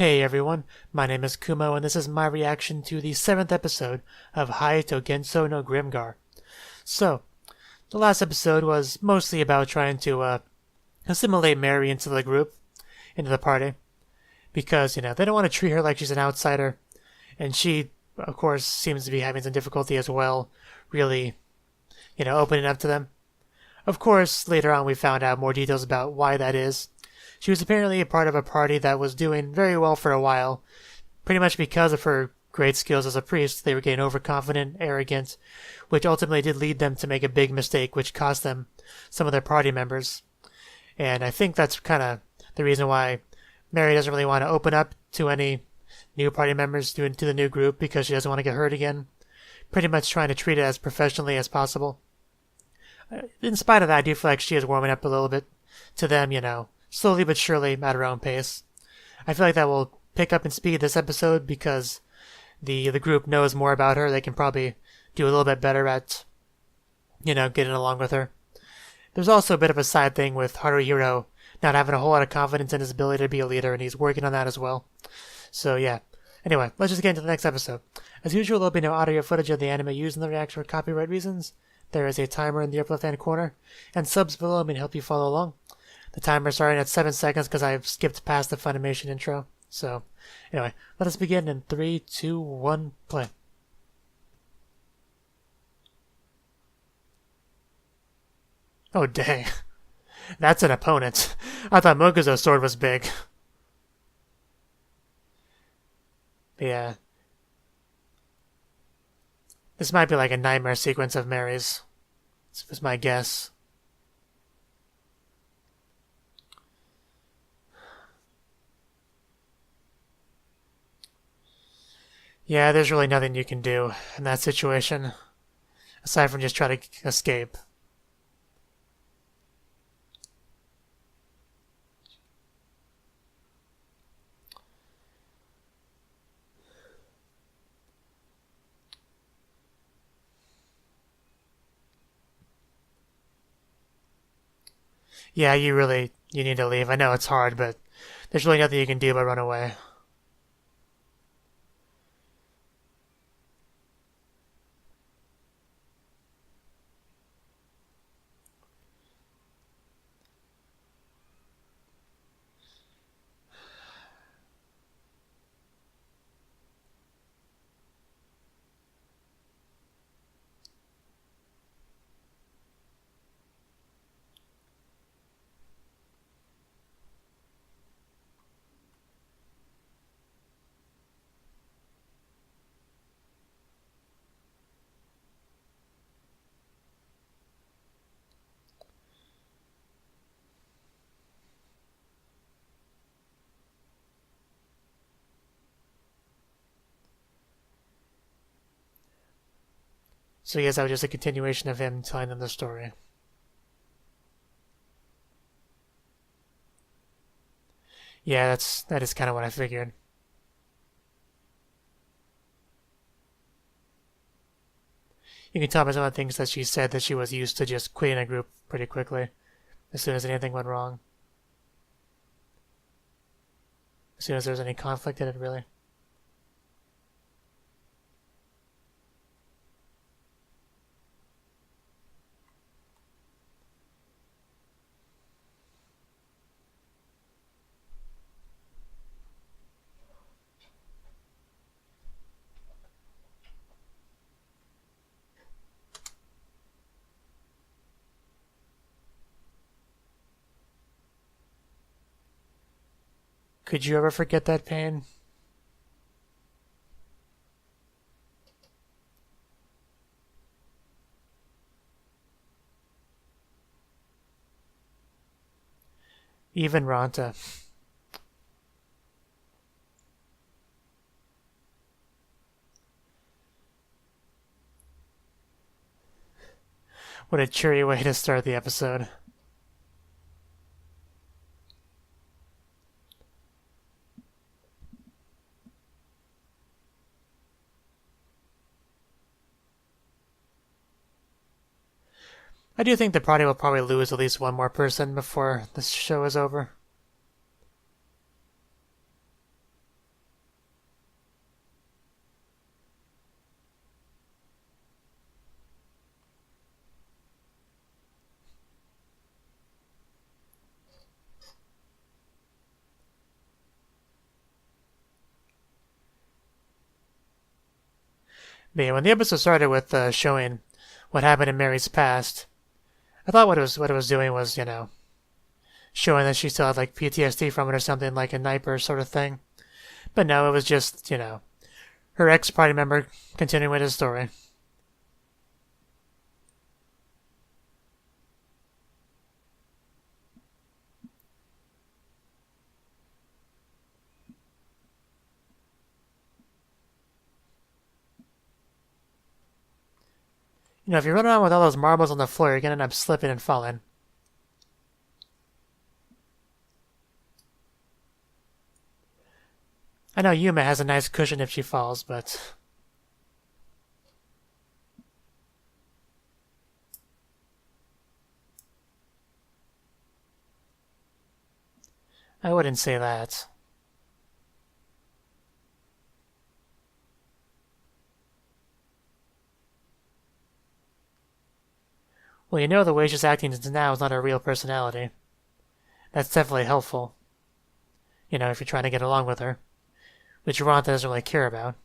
Hey everyone, my name is Kumo and this is my reaction to the 7th episode of Hayato Gensou no Grimgar. So, the last episode was mostly about trying to assimilate Mary into the group, into the party, because, they don't want to treat her like she's an outsider, and she, of course, seems to be having some difficulty as well, really, opening up to them. Of course, later on we found out more details about why that is. She was apparently a part of a party that was doing very well for a while. Pretty much because of her great skills as a priest, they were getting overconfident, arrogant, which ultimately did lead them to make a big mistake, which cost them some of their party members. And I think that's kind of the reason why Mary doesn't really want to open up to any new party members to the new group, because she doesn't want to get hurt again. Pretty much trying to treat it as professionally as possible. In spite of that, I do feel like she is warming up a little bit to them, slowly but surely at her own pace. I feel like that will pick up in speed this episode because the group knows more about her. They can probably do a little bit better at, getting along with her. There's also a bit of a side thing with Haruhiro not having a whole lot of confidence in his ability to be a leader, and he's working on that as well. So yeah. Anyway, let's just get into the next episode. As usual, there'll be no audio footage of the anime used in the reaction for copyright reasons. There is a timer in the upper left-hand corner, and subs below may help you follow along. The timer's starting at 7 seconds because I've skipped past the Funimation intro. So, anyway, let us begin in 3, 2, 1, play. Oh, dang. That's an opponent. I thought Mokuzo's sword was big. Yeah. This might be like a nightmare sequence of Mary's. This was my guess. Yeah, there's really nothing you can do in that situation, aside from just try to escape. Yeah, you need to leave. I know it's hard, but there's really nothing you can do but run away. So yes, that was just a continuation of him telling them the story. Yeah, that is kind of what I figured. You can tell by some of the things that she said that she was used to just quitting a group pretty quickly as soon as anything went wrong. As soon as there was any conflict in it, really. Could you ever forget that pain? Even Ranta. What a cheery way to start the episode. I do think the party will probably lose at least one more person before this show is over. But yeah, when the episode started with showing what happened in Mary's past, I thought what it was doing was, showing that she still had like PTSD from it or something, like a Niper sort of thing. But no, it was just, her ex-party member continuing with his story. If you run around with all those marbles on the floor, you're going to end up slipping and falling. I know Yuma has a nice cushion if she falls, but... I wouldn't say that. Well, the way she's acting now is not her real personality. That's definitely helpful. If you're trying to get along with her. Which Ronta doesn't really care about.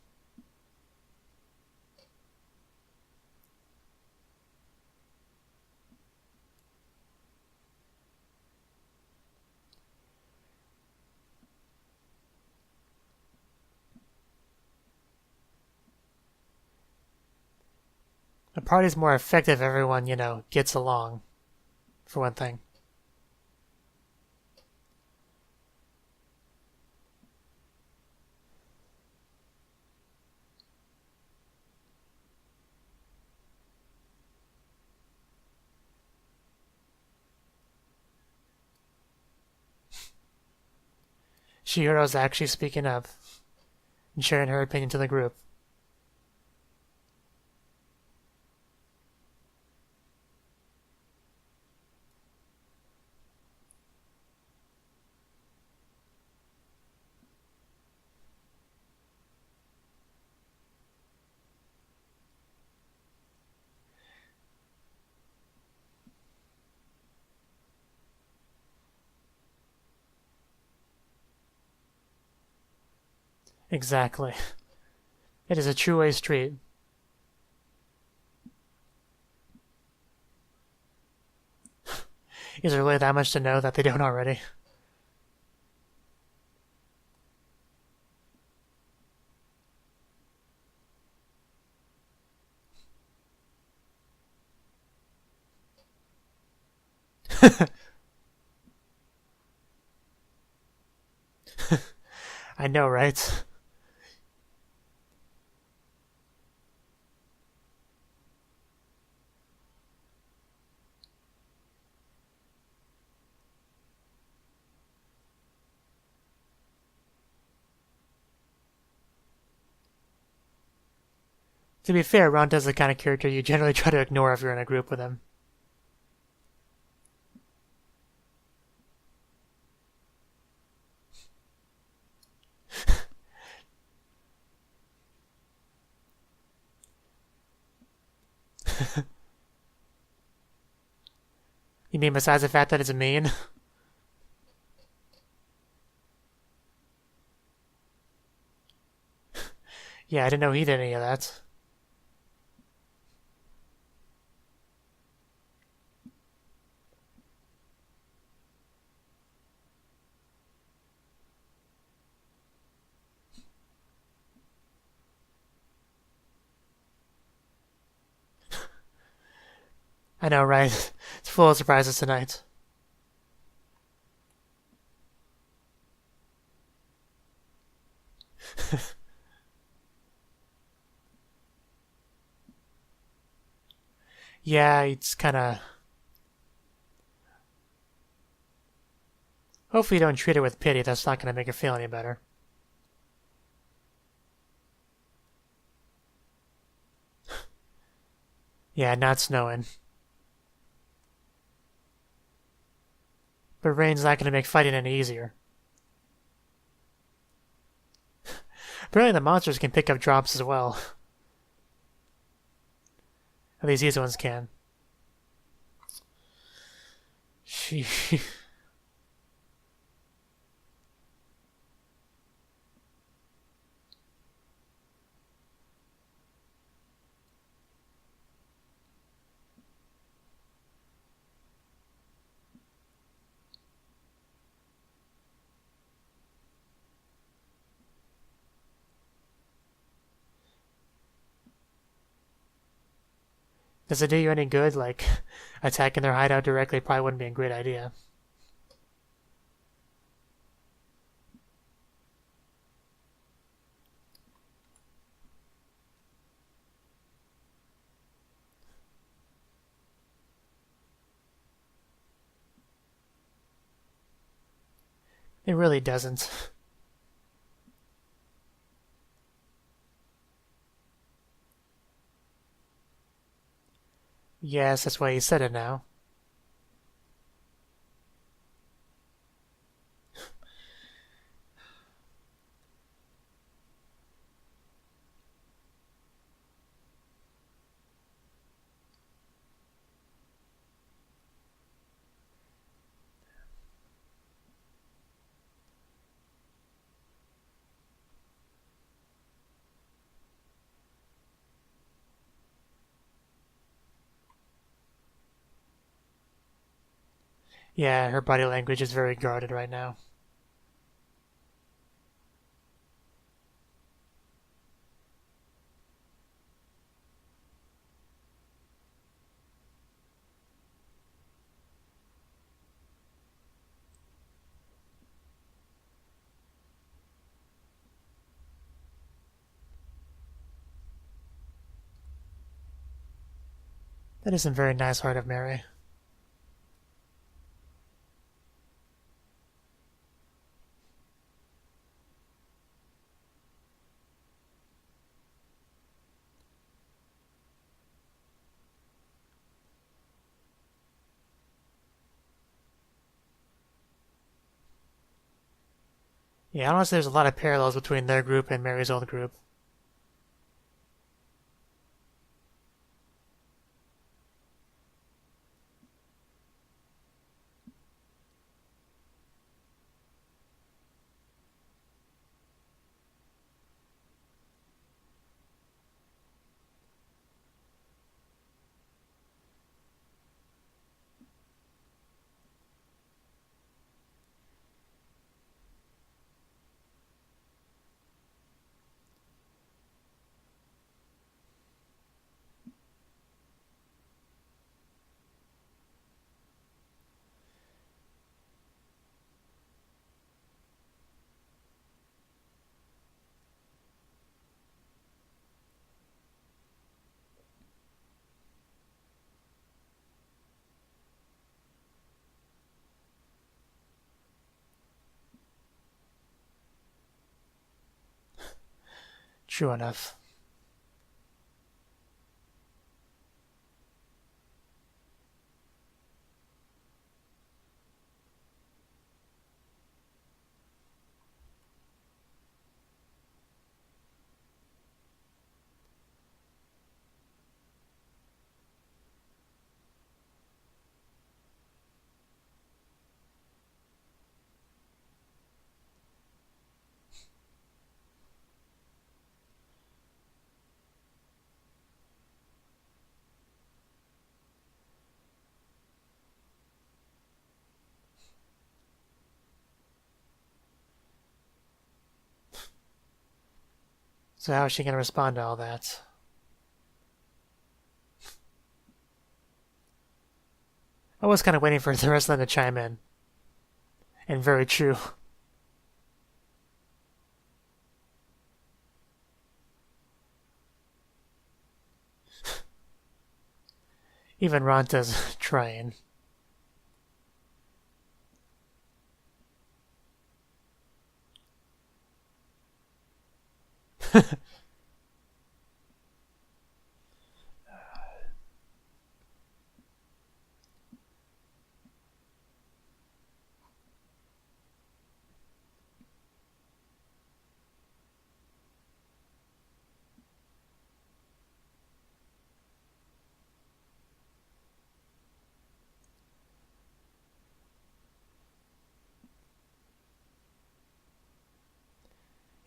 A party's more effective if everyone, gets along. For one thing. Shihiro's actually speaking up and sharing her opinion to the group. Exactly. It is a two-way street. Is there really that much to know that they don't already? I know, right? To be fair, Ronta's the kind of character you generally try to ignore if you're in a group with him. You mean besides the fact that it's mean? Yeah, I didn't know he did any of that. I know, right? It's full of surprises tonight. Yeah, it's kinda... Hopefully you don't treat her with pity, that's not gonna make her feel any better. Yeah, not snowing. But rain's not gonna make fighting any easier. Apparently the monsters can pick up drops as well. At least these ones can. She... Does it do you any good? Like, attacking their hideout directly probably wouldn't be a great idea. It really doesn't. Yes, that's why you said it now. Yeah, her body language is very guarded right now. That isn't very nice, Heart of Mary. Yeah, honestly, there's a lot of parallels between their group and Mary's old group. True enough. So how is she going to respond to all that? I was kind of waiting for the rest of them to chime in. And very true. Even Ranta's trying.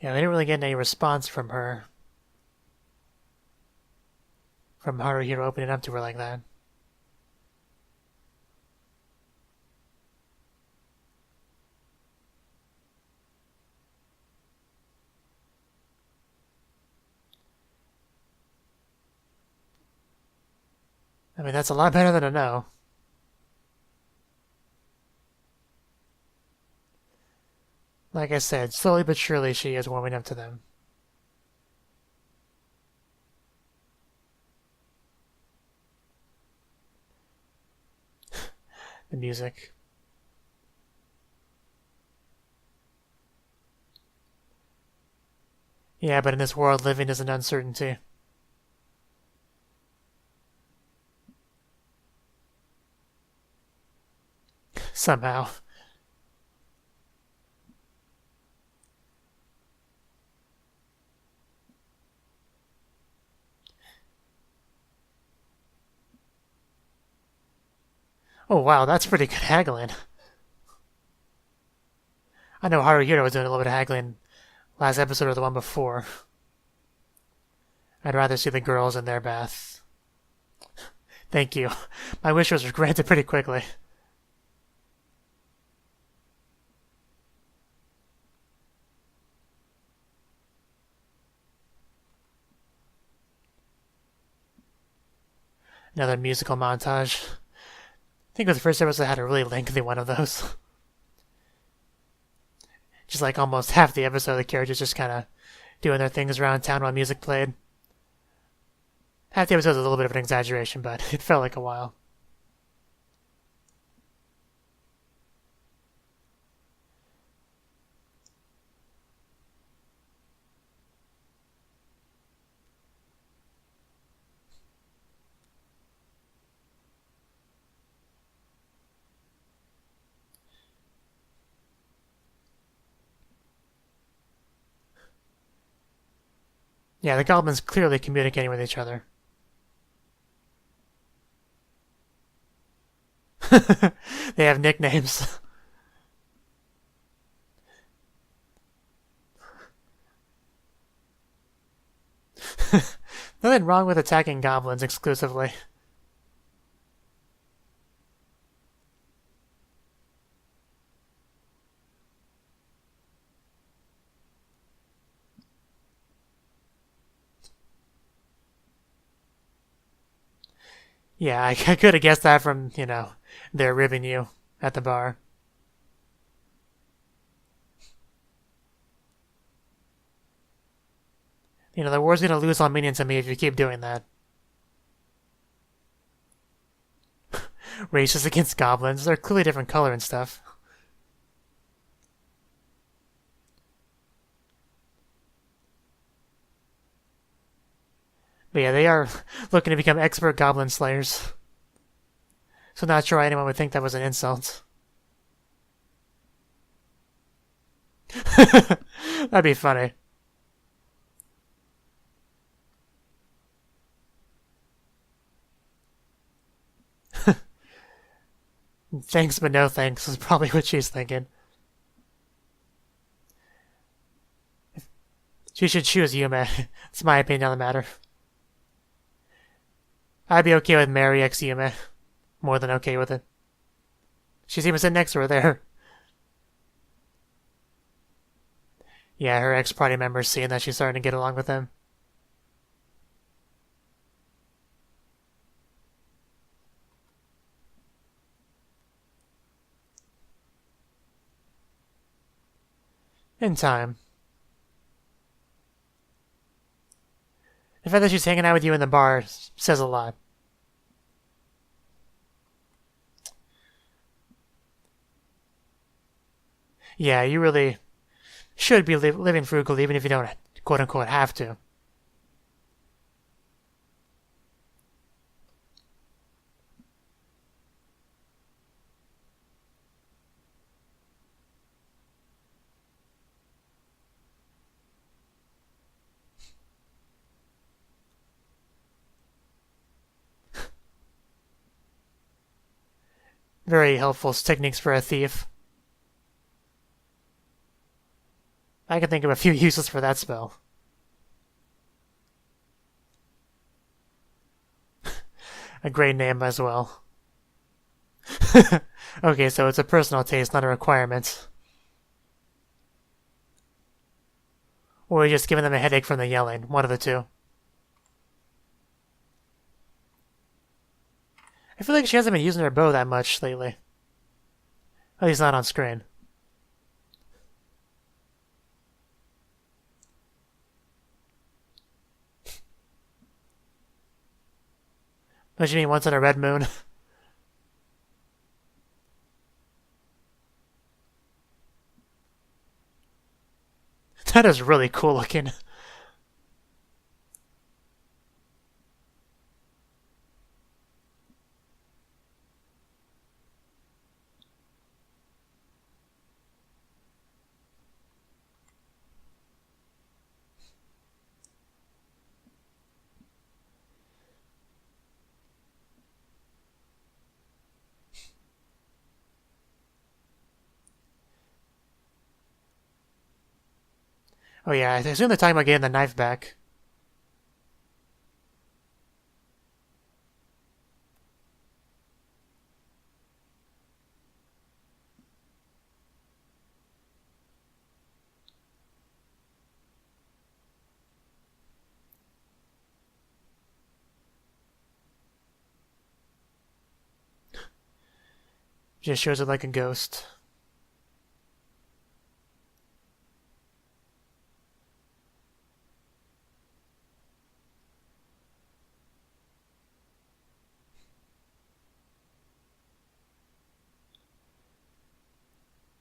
Yeah, we didn't really get any response from her. From Haruhiro opening up to her like that. I mean, that's a lot better than a no. Like I said, slowly but surely she is warming up to them. The music. Yeah, but in this world, living is an uncertainty. Somehow. Oh wow, that's pretty good haggling. I know Haruhiro was doing a little bit of haggling last episode or the one before. I'd rather see the girls in their bath. Thank you. My wish was granted pretty quickly. Another musical montage. I think it was the first episode that had a really lengthy one of those. Just like almost half the episode, the characters just kind of doing their things around town while music played. Half the episode was a little bit of an exaggeration, but it felt like a while. Yeah, the goblins clearly communicating with each other. They have nicknames. Nothing wrong with attacking goblins exclusively. Yeah, I could have guessed that from, their ribbing you at the bar. The war's gonna lose all meaning to me if you keep doing that. Races against goblins. They're clearly different color and stuff. But yeah, they are looking to become expert goblin slayers. So not sure anyone would think that was an insult. That'd be funny. Thanks but no thanks is probably what she's thinking. She should choose Yume. It's my opinion on the matter. I'd be okay with Mary X Yume. More than okay with it. She's even sitting next to her there. Yeah, her ex-party members seeing that she's starting to get along with him. In time. The fact that she's hanging out with you in the bar says a lot. Yeah, you really should be living frugal even if you don't quote-unquote have to. Very helpful techniques for a thief. I can think of a few uses for that spell. A great name as well. Okay, so it's a personal taste, not a requirement. Or you're just giving them a headache from the yelling. One of the two. I feel like she hasn't been using her bow that much lately. At least not on screen. What do you mean, once on a red moon? That is really cool looking. Oh yeah, I assume they're talking about getting the knife back. Just shows it like a ghost.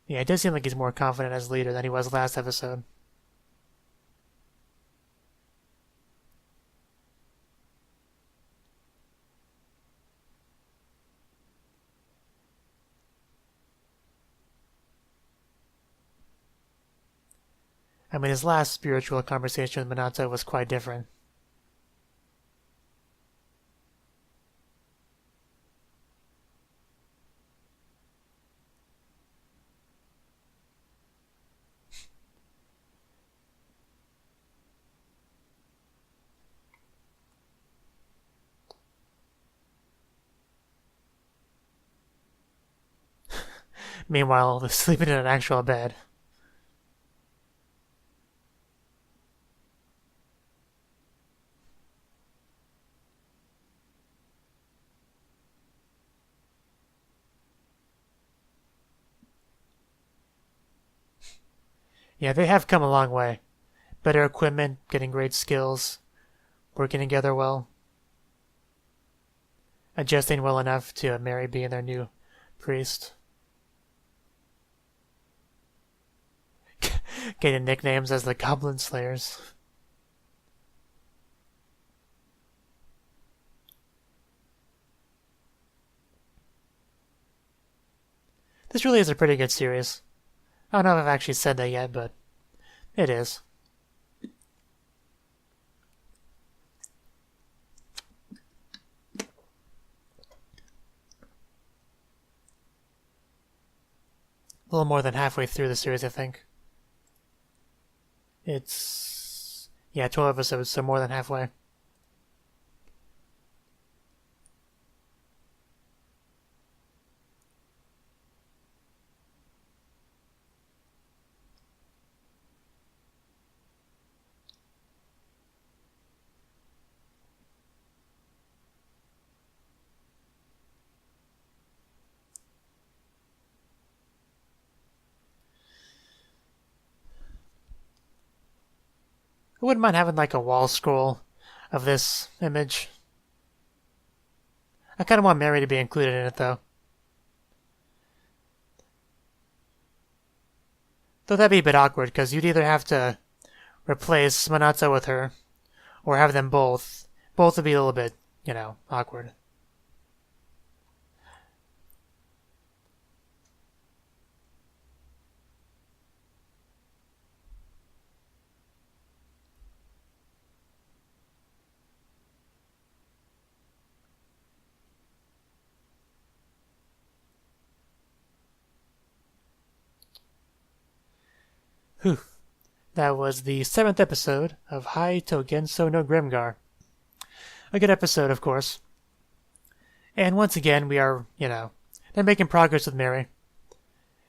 Yeah, it does seem like he's more confident as leader than he was last episode. I mean, his last spiritual conversation with Minato was quite different. Meanwhile, they're sleeping in an actual bed. Yeah, they have come a long way. Better equipment, getting great skills, working together well, adjusting well enough to Mary being their new priest. Getting nicknames as the Goblin Slayers. This really is a pretty good series. I don't know if I've actually said that yet, but it is. A little more than halfway through the series, I think. It's... yeah, 12 episodes, so more than halfway. I wouldn't mind having like a wall scroll of this image. I kind of want Mary to be included in it, though. Though that'd be a bit awkward, because you'd either have to replace Minato with her, or have them both. Both would be a little bit, awkward. Whew. That was the 7th episode of Untitled Gensou no Grimgar. A good episode, of course. And once again, we are, they're making progress with Mary.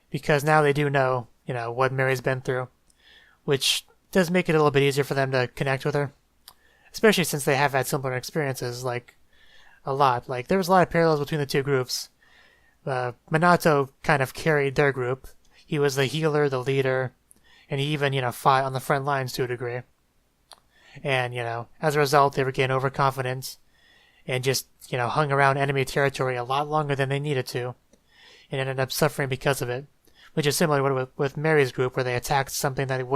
Because now they do know, what Mary's been through. Which does make it a little bit easier for them to connect with her. Especially since they have had similar experiences, like a lot. Like, there was a lot of parallels between the two groups. Minato kind of carried their group. He was the healer, the leader, and he even, fought on the front lines to a degree. And, as a result, they were getting overconfident and just, hung around enemy territory a lot longer than they needed to, and ended up suffering because of it, which is similar to with Mary's group, where they attacked something that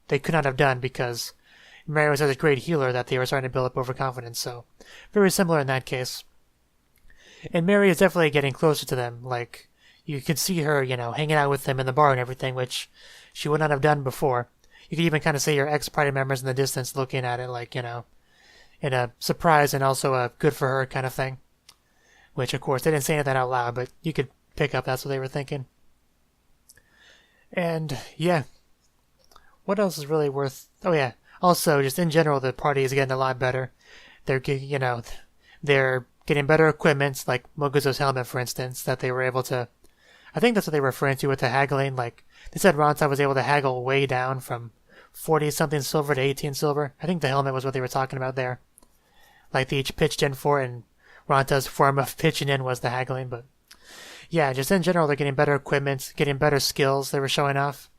they could not have done because Mary was such a great healer that they were starting to build up overconfidence. So, very similar in that case. And Mary is definitely getting closer to them. Like, you can see her, hanging out with them in the bar and everything, which she would not have done before. You could even kind of see your ex-party members in the distance looking at it like, in a surprise and also a good for her kind of thing. Which, of course, they didn't say that out loud, but you could pick up that's what they were thinking. And, yeah. What else is really worth... Oh, yeah. Also, just in general, the party is getting a lot better. They're getting better equipment, like Moguzo's helmet, for instance, that they were able to... I think that's what they were referring to with the haggling. Like, they said Ronta was able to haggle way down from 40-something silver to 18 silver. I think the helmet was what they were talking about there. Like, they each pitched in for it, and Ronta's form of pitching in was the haggling. But, yeah, just in general, they're getting better equipment, getting better skills they were showing off.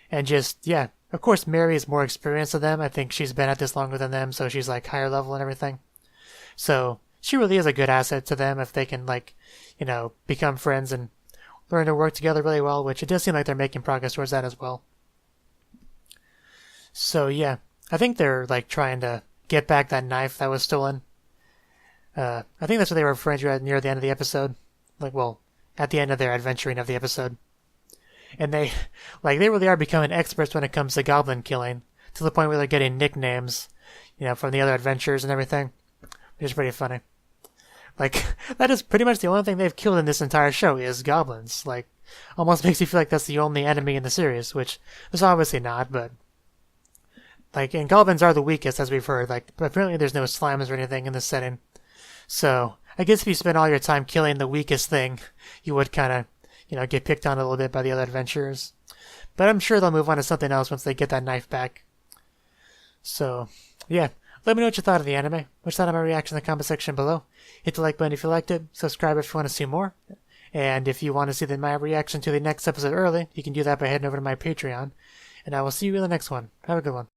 And just, yeah, of course, Mary is more experienced than them. I think she's been at this longer than them, so she's, like, higher level and everything. So, she really is a good asset to them if they can, like, become friends and learn to work together really well, which it does seem like they're making progress towards that as well. So, yeah, I think they're, like, trying to get back that knife that was stolen. I think that's what they were referring to near the end of the episode. Like, well, at the end of their adventuring of the episode. And they really are becoming experts when it comes to goblin killing, to the point where they're getting nicknames, from the other adventures and everything, which is pretty funny. Like, that is pretty much the only thing they've killed in this entire show is goblins. Like, almost makes you feel like that's the only enemy in the series, which is obviously not, but... Like, and goblins are the weakest, as we've heard. Like, but apparently there's no slimes or anything in this setting. So, I guess if you spend all your time killing the weakest thing, you would kind of, get picked on a little bit by the other adventurers. But I'm sure they'll move on to something else once they get that knife back. So, yeah. Let me know what you thought of the anime. What you thought of my reaction in the comment section below. Hit the like button if you liked it. Subscribe if you want to see more. And if you want to see my reaction to the next episode early, you can do that by heading over to my Patreon. And I will see you in the next one. Have a good one.